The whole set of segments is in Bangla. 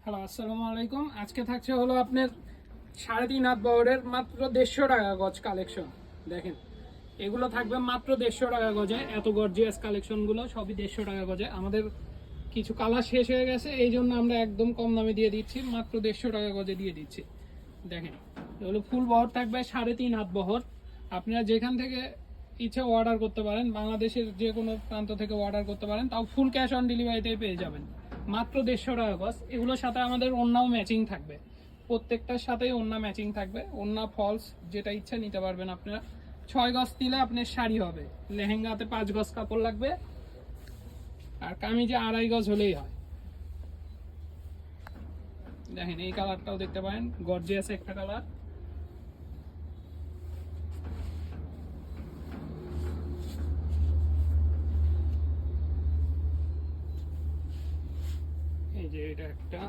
হ্যালো, আসসালামু আলাইকুম। আজকে থাকছে হলো আপনার 3.5 হাত বহরের মাত্র 150 টাকা গজ কালেকশন। দেখেন, এগুলো থাকবে মাত্র 150 টাকা গজে। এত গর্জিয়াস কালেকশনগুলো সবই 150 টাকা গজে। আমাদের কিছু কালার শেষ হয়ে গেছে, এই জন্য আমরা একদম কম দামে দিয়ে দিচ্ছি, মাত্র 150 টাকা গজে দিয়ে দিচ্ছি। দেখেন, এগুলো ফুল বহর থাকবে, 3.5 হাত বহর। আপনারা যেখান থেকে ইচ্ছে অর্ডার করতে পারেন, বাংলাদেশের যে কোনো প্রান্ত থেকে অর্ডার করতে পারেন, তাও ফুল ক্যাশ অন ডেলিভারিতে পেয়ে যাবেন মাত্র 150 টাকা গজ। এগুলোর সাথে আমাদের ওড়নাও ম্যাচিং থাকবে, প্রত্যেকটার সাথেই ওড়না ম্যাচিং থাকবে। ওড়না ফলস যেটা ইচ্ছা নিতে পারবেন আপনারা। 6 গজ দিলে আপনার শাড়ি হবে, লেহেঙ্গাতে 5 গজ কাপড় লাগবে, আর কামিজে 2.5 গজ হলেই হয়। দেখেন, এই কালারটাও দেখতে পারেন, গর্জিয়াস একটা কালার। এই যে এটা একটা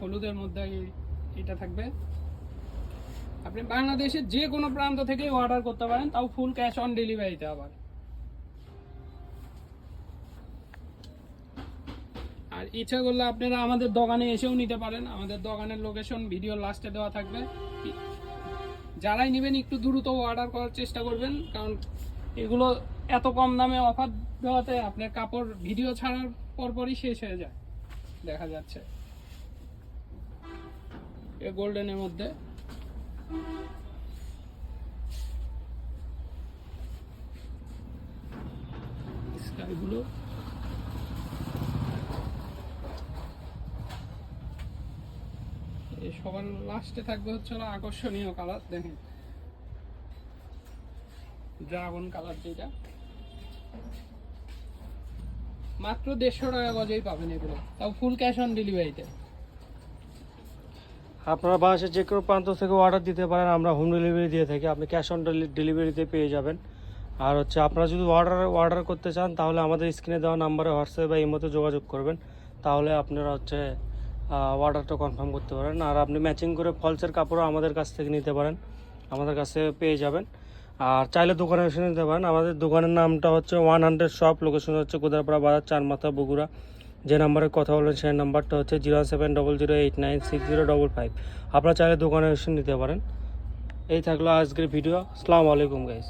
হলুদের মধ্যে এটা থাকবে। আপনি বাংলাদেশের যে কোনো প্রান্ত থেকে অর্ডার করতে পারেন, তাও ফুল ক্যাশ অন ডেলিভারিতে। আবার আর ইচ্ছা করলে আপনারা আমাদের দোকানে এসেও নিতে পারেন। আমাদের দোকানের লোকেশন ভিডিও লাস্টে দেওয়া থাকবে। যারাই নেবেন একটু দ্রুত অর্ডার করার চেষ্টা করবেন, কারণ এগুলো এত কম দামে অফার দেওয়াতে আপনার কাপড় ভিডিও ছাড়ার পরপরই শেষ হয়ে যায়। দেখা যাচ্ছে এ গোল্ডেনের মধ্যে স্কাইগুলো, সবার লাস্টে থাকবে হচ্ছে আকর্ষণীয় কালার। দেখেন, ড্রাগন কালার, যেটা মাত্র 150 টাকা গজেই পাবেন এগুলো, তাও ফুল ক্যাশ অন ডেলিভারিতে। আপনারা বাংলাদেশের যে কোনো প্রান্ত থেকে অর্ডার দিতে পারেন, আমরা হোম ডেলিভারি দিয়ে থাকি, আপনি ক্যাশ অন ডেলিভারিতে পেয়ে যাবেন। আর আপনারা যদি অর্ডার করতে চান, তাহলে আমাদের স্ক্রিনে দেওয়া নাম্বারে হোয়াটসঅ্যাপ বা ইমোতে যোগাযোগ করবেন, তাহলে আপনারা অর্ডারটা কনফার্ম করতে পারেন। আর আপনি ম্যাচিং করে ফলসের কাপড়ও আমাদের কাছ থেকে নিতে পারেন, আমাদের কাছে পেয়ে যাবেন। আর চাইলে দোকানে এসে নিতে পারেন। আমাদের দোকানের নামটা হচ্ছে 100 শপ, লোকেশন হচ্ছে গোদারপাড়া বাজার, 4 মাথা, বগুড়া। যে নাম্বারে কথা বলেন সেই নাম্বারটা হচ্ছে 0700896055। আপনারা চাইলে দোকানে এসে নিতে পারেন। এই থাকলো আজকের ভিডিও। আসসালামু আলাইকুম গাইস।